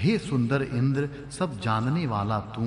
हे सुंदर इंद्र, सब जानने वाला तू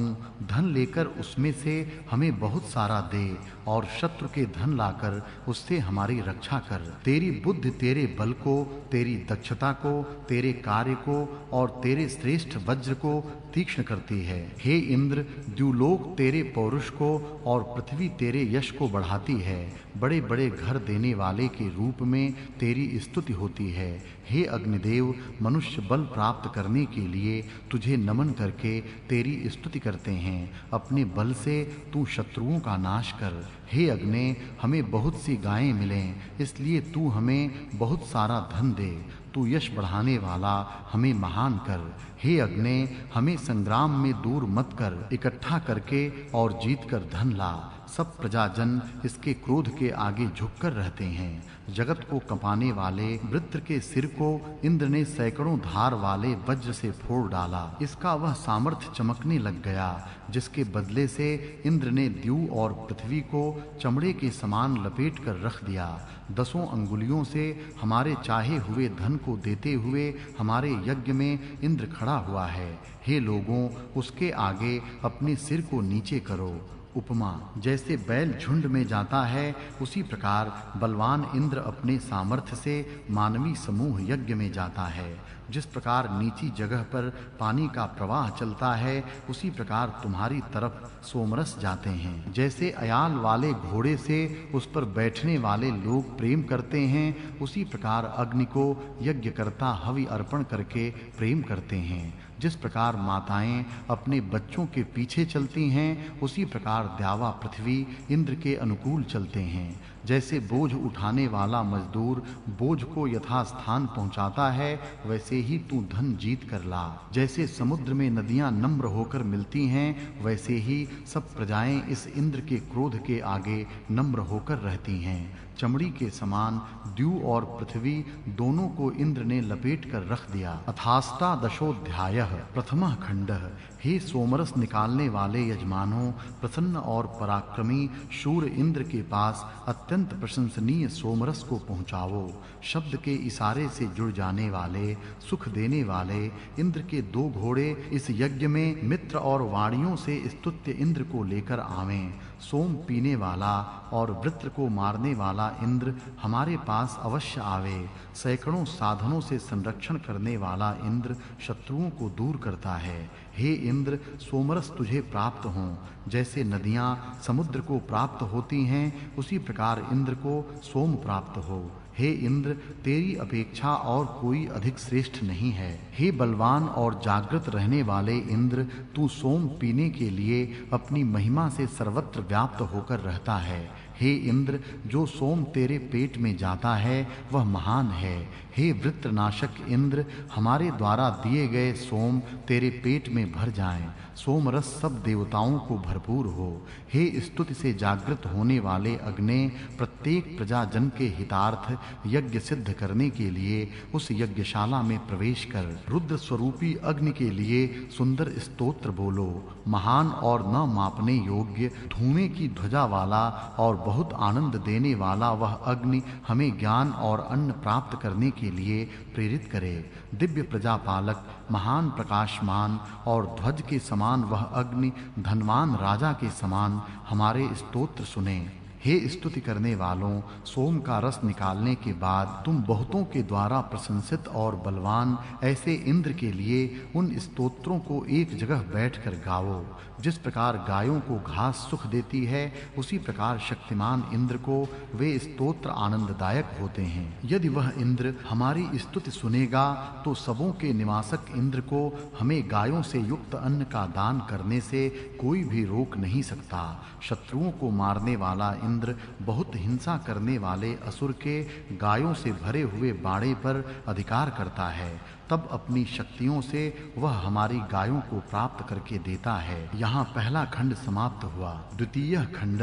धन लेकर उसमें से हमें बहुत सारा दे और शत्रु के धन लाकर उससे हमारी रक्षा कर। तेरी बुद्धि तेरे बल को, तेरी दक्षता को, तेरे कार्य को और तेरे श्रेष्ठ वज्र को तीक्ष्ण करती है। हे इंद्र, द्युलोक तेरे पौरुष को और पृथ्वी तेरे यश को बढ़ाती है। बड़े बड़े घर देने वाले के रूप में तेरी स्तुति होती है। हे अग्निदेव, मनुष्य बल प्राप्त करने के लिए तुझे नमन करके तेरी स्तुति करते हैं। अपने बल से तू शत्रुओं का नाश कर। हे अग्नि, हमें बहुत सी गायें मिलें, इसलिए तू हमें बहुत सारा धन दे। तू यश बढ़ाने वाला हमें महान कर। हे अग्नि, हमें संग्राम में दूर मत कर, इकट्ठा करके और जीत कर धन ला। सब प्रजाजन इसके क्रोध के आगे झुककर रहते हैं। जगत को कंपाने वाले वृत्र के सिर को इंद्र ने सैकड़ों धार वाले वज्र से फोड़ डाला। इसका वह सामर्थ्य चमकने लग गया जिसके बदले से इंद्र ने द्यू और पृथ्वी को चमड़े के समान लपेट कर रख दिया। 10 अंगुलियों से हमारे चाहे हुए धन को देते हुए हमारे यज्ञ में इंद्र खड़ा हुआ है। हे लोगों, उसके आगे अपने सिर को नीचे करो। उपमा, जैसे बैल झुंड में जाता है उसी प्रकार बलवान इंद्र अपने सामर्थ्य से मानवी समूह यज्ञ में जाता है। जिस प्रकार नीची जगह पर पानी का प्रवाह चलता है उसी प्रकार तुम्हारी तरफ सोमरस जाते हैं। जैसे अयाल वाले घोड़े से उस पर बैठने वाले लोग प्रेम करते हैं उसी प्रकार अग्नि को यज्ञकर्ता हवि अर्पण करके प्रेम करते हैं। जिस प्रकार माताएं अपने बच्चों के पीछे चलती हैं उसी प्रकार द्यावा पृथ्वी इंद्र के अनुकूल चलते हैं। जैसे बोझ उठाने वाला मजदूर बोझ को यथास्थान पहुंचाता है वैसे ही तू धन जीत कर ला। जैसे समुद्र में नदियां नम्र होकर मिलती हैं वैसे ही सब प्रजाएं इस इंद्र के क्रोध के आगे नम्र होकर रहती हैं। चमड़ी के समान द्यू और पृथ्वी दोनों को इंद्र ने लपेट कर रख दिया। अथाष्टादशोऽध्यायः प्रथमः खंडः। हे सोमरस निकालने वाले यजमानों, प्रसन्न और पराक्रमी शूर इंद्र के पास अत्यंत प्रशंसनीय सोमरस को पहुंचाओ। शब्द के इशारे से जुड़ जाने वाले, सुख देने वाले इंद्र के 2 घोड़े इस यज्ञ में मित्र और वाणियों से स्तुत्य इंद्र को लेकर आवें। सोम पीने वाला और वृत्र को मारने वाला इंद्र हमारे पास अवश्य आवे। सैकड़ों साधनों से संरक्षण करने वाला इंद्र शत्रुओं को दूर करता है। हे इंद्र, सोमरस तुझे प्राप्त हों। जैसे नदियां समुद्र को प्राप्त होती हैं उसी प्रकार इंद्र को सोम प्राप्त हो। हे इंद्र, तेरी अपेक्षा और कोई अधिक श्रेष्ठ नहीं है। हे बलवान और जागृत रहने वाले इंद्र, तू सोम पीने के लिए अपनी महिमा से सर्वत्र व्याप्त होकर रहता है। हे इंद्र, जो सोम तेरे पेट में जाता है वह महान है। हे वृत्रनाशक इंद्र, हमारे द्वारा दिए गए सोम तेरे पेट में भर जाएं। सोमरस सब देवताओं को भरपूर हो। हे स्तुति से जागृत होने वाले अग्नि, प्रत्येक प्रजाजन के हितार्थ यज्ञ सिद्ध करने के लिए उस यज्ञशाला में प्रवेश कर। रुद्र स्वरूपी अग्नि के लिए सुंदर स्तोत्र बोलो। महान और न मापने योग्य धूमें की ध्वजा वाला और बहुत आनंद देने वाला वह अग्नि हमें ज्ञान और अन्न प्राप्त करने के लिए प्रेरित करे। दिव्य प्रजापालक, महान प्रकाशमान और ध्वज के समान वह अग्नि धनवान राजा के समान हमारे स्तोत्र सुने। हे स्तुति करने वालों, सोम का रस निकालने के बाद तुम बहुतों के द्वारा प्रशंसित और बलवान ऐसे इंद्र के लिए उन स्तोत्रों को एक जगह बैठकर गाओ। जिस प्रकार गायों को घास सुख देती है उसी प्रकार शक्तिमान इंद्र को वे स्तोत्र आनंददायक होते हैं। यदि वह इंद्र हमारी स्तुति सुनेगा तो सबों के निवासक इंद्र को हमें गायों से युक्त अन्न का दान करने से कोई भी रोक नहीं सकता। शत्रुओं को मारने वाला इंद्र बहुत हिंसा करने वाले असुर के गायों से भरे हुए बाड़े पर अधिकार करता है। तब अपनी शक्तियों से वह हमारी गायों को प्राप्त करके देता है। यहाँ पहला खंड समाप्त हुआ। द्वितीय खंड।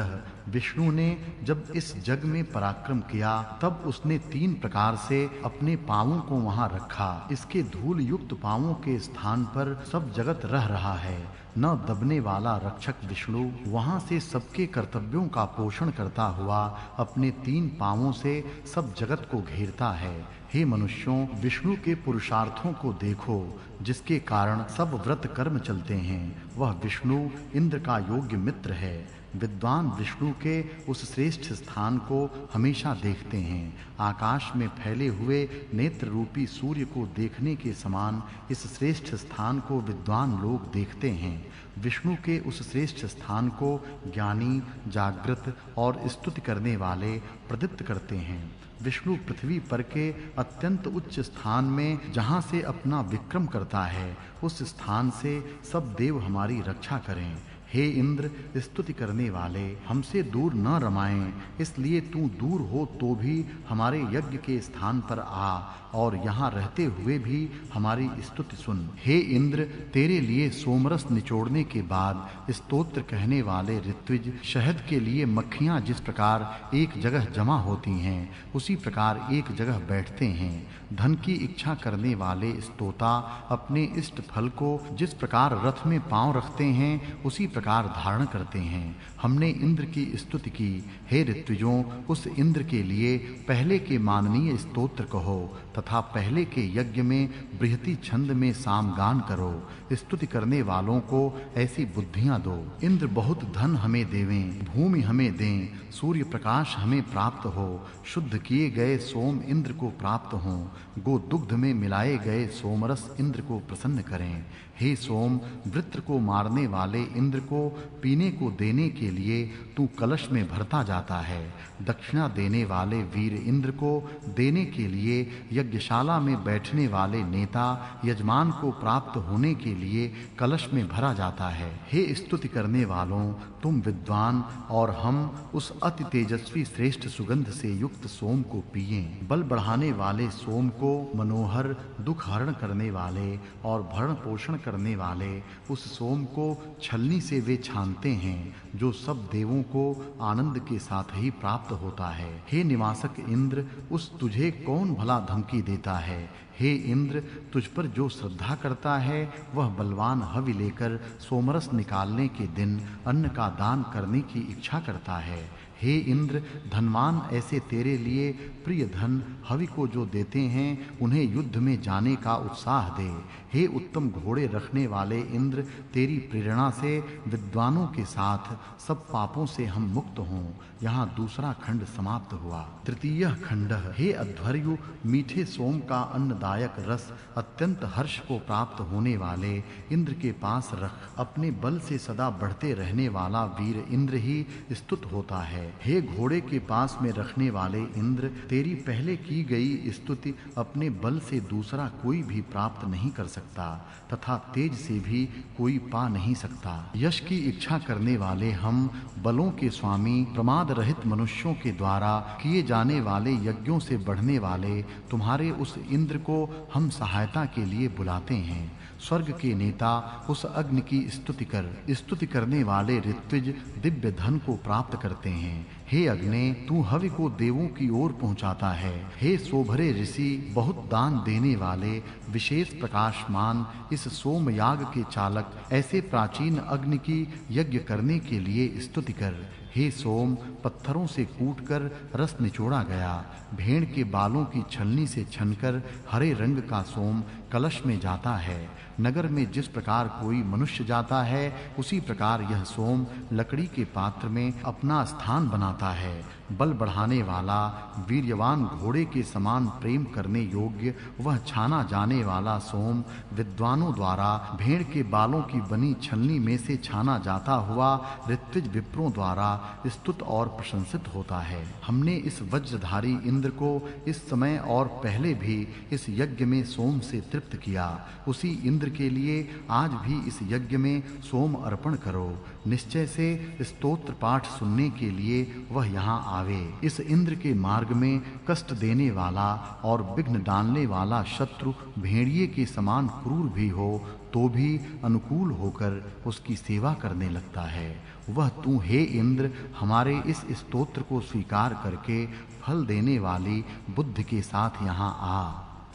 विष्णु ने जब इस जग में पराक्रम किया तब उसने 3 प्रकार से अपने पांवों को वहां रखा। इसके धूल युक्त पांवों के स्थान पर सब जगत रह रहा है। न दबने वाला रक्षक विष्णु वहां से सबके कर्तव्यों का पोषण करता हुआ अपने 3 पांवों से सब जगत को घेरता है। हे मनुष्यों, विष्णु के पुरुषार्थों को देखो, जिसके कारण सब व्रत कर्म चलते हैं। वह विष्णु इंद्र का योग्य मित्र है। विद्वान विष्णु के उस श्रेष्ठ स्थान को हमेशा देखते हैं। आकाश में फैले हुए नेत्र रूपी सूर्य को देखने के समान इस श्रेष्ठ स्थान को विद्वान लोग देखते हैं। विष्णु के उस श्रेष्ठ स्थान को ज्ञानी, जागृत और स्तुति करने वाले प्रदीप्त करते हैं। विष्णु पृथ्वी पर के अत्यंत उच्च स्थान में जहाँ से अपना विक्रम करता है, उस स्थान से सब देव हमारी रक्षा करें। हे इंद्र, स्तुति करने वाले, हमसे दूर न रमाएं, इसलिए तू दूर हो तो भी हमारे यज्ञ के स्थान पर आ और यहाँ रहते हुए भी हमारी स्तुति सुन। हे इंद्र, तेरे लिए सोमरस निचोड़ने के बाद स्तोत्र कहने वाले ऋत्विज शहद के लिए मक्खियाँ जिस प्रकार एक जगह जमा होती हैं, उसी प्रकार एक जगह बैठते हैं। धन की इच्छा करने वाले स्तोता अपने इष्ट फल को जिस प्रकार रथ में पांव रखते हैं, उसी प्रकार धारण करते हैं। हमने इंद्र की स्तुति की। हे ऋत्विजों, उस इंद्र के लिए पहले के माननीय स्तोत्र कहो तथा पहले के यज्ञ में बृहति छंद में सामगान करो। स्तुति करने वालों को ऐसी बुद्धियां दो। इंद्र बहुत धन हमें देवें, भूमि हमें दें, सूर्य प्रकाश हमें प्राप्त हो, शुद्ध किए गए सोम इंद्र को प्राप्त हों, गो दुग्ध में मिलाए गए सोमरस इंद्र को प्रसन्न करें। हे सोम, वृत्र को मारने वाले इंद्र को पीने को देने के लिए तू कलश में भरता जाता है। दक्षिणा देने वाले वीर इंद्र को देने के लिए यज्ञशाला में बैठने वाले नेता यजमान को प्राप्त होने के लिए कलश में भरा जाता है। हे स्तुति करने वालों, तुम विद्वान और हम उस अति तेजस्वी श्रेष्ठ सुगंध से युक्त सोम को पिएं। बल बढ़ाने वाले सोम को मनोहर, दुख हरण करने वाले और भरण पोषण करने वाले उस सोम को छलनी से वे छानते हैं, जो सब देवों को आनंद के साथ ही प्राप्त होता है। हे निवासक इंद्र, उस तुझे कौन भला धमकी देता है? हे इंद्र, तुझ पर जो श्रद्धा करता है वह बलवान हवि लेकर सोमरस निकालने के दिन अन्न का दान करने की इच्छा करता है। हे इंद्र, धनवान ऐसे तेरे लिए प्रिय धन हवि को जो देते हैं, उन्हें युद्ध में जाने का उत्साह दे। हे उत्तम घोड़े रखने वाले इंद्र, तेरी प्रेरणा से विद्वानों के साथ सब पापों से हम मुक्त हों। यहाँ दूसरा खंड समाप्त हुआ। तृतीय खंड। हे अध्वर्यु, मीठे सोम का अन्नदायक रस अत्यंत हर्ष को प्राप्त होने वाले इंद्र के पास रख। अपने बल से सदा बढ़ते रहने वाला वीर इंद्र ही स्तुत होता है। हे घोड़े के पास में रखने वाले इंद्र, तेरी पहले की गई स्तुति अपने बल से दूसरा कोई भी प्राप्त नहीं कर सकता तथा तेज से भी कोई पा नहीं सकता। यश की इच्छा करने वाले हम बलों के स्वामी, प्रमाद रहित मनुष्यों के द्वारा किए जाने वाले यज्ञों से बढ़ने वाले तुम्हारे उस इंद्र को हम सहायता के लिए बुलाते हैं। स्वर्ग के नेता, उस अग्नि की स्तुति कर। स्तुति करने वाले ऋत्विज दिव्य धन को प्राप्त करते हैं। हे अग्नि, तू हवि को देवों की ओर पहुंचाता है। हे सोभरे ऋषि, बहुत दान देने वाले, विशेष प्रकाशमान इस सोमयाग के चालक, ऐसे प्राचीन अग्नि की यज्ञ करने के लिए स्तुति कर। हे सोम, पत्थरों से कूटकर रस निचोड़ा गया, भेड़ के बालों की छलनी से छनकर हरे रंग का सोम कलश में जाता है। नगर में जिस प्रकार कोई मनुष्य जाता है, उसी प्रकार यह सोम लकड़ी के पात्र में अपना स्थान बनाता है। बल बढ़ाने वाला, वीर्यवान घोड़े के समान प्रेम करने योग्य वह छाना जाने वाला सोम विद्वानों द्वारा भेड़ के बालों की बनी छलनी में से छाना जाता हुआ ऋत्विज विप्रों द्वारा स्तुत और प्रशंसित होता है। हमने इस वज्रधारी इंद्र को इस समय और पहले भी इस यज्ञ में सोम से तृप्त किया। उसी इंद्र के लिए आज भी इस यज्ञ में सोम अर्पण करो। निश्चय से स्तोत्र पाठ सुनने के लिए वह यहाँ आवे। इस इंद्र के मार्ग में कष्ट देने वाला और विघ्न डालने वाला शत्रु भेड़िए के समान क्रूर भी हो तो भी अनुकूल होकर उसकी सेवा करने लगता है। वह तू हे इंद्र, हमारे इस स्तोत्र को स्वीकार करके फल देने वाली बुद्धि के साथ यहाँ आ।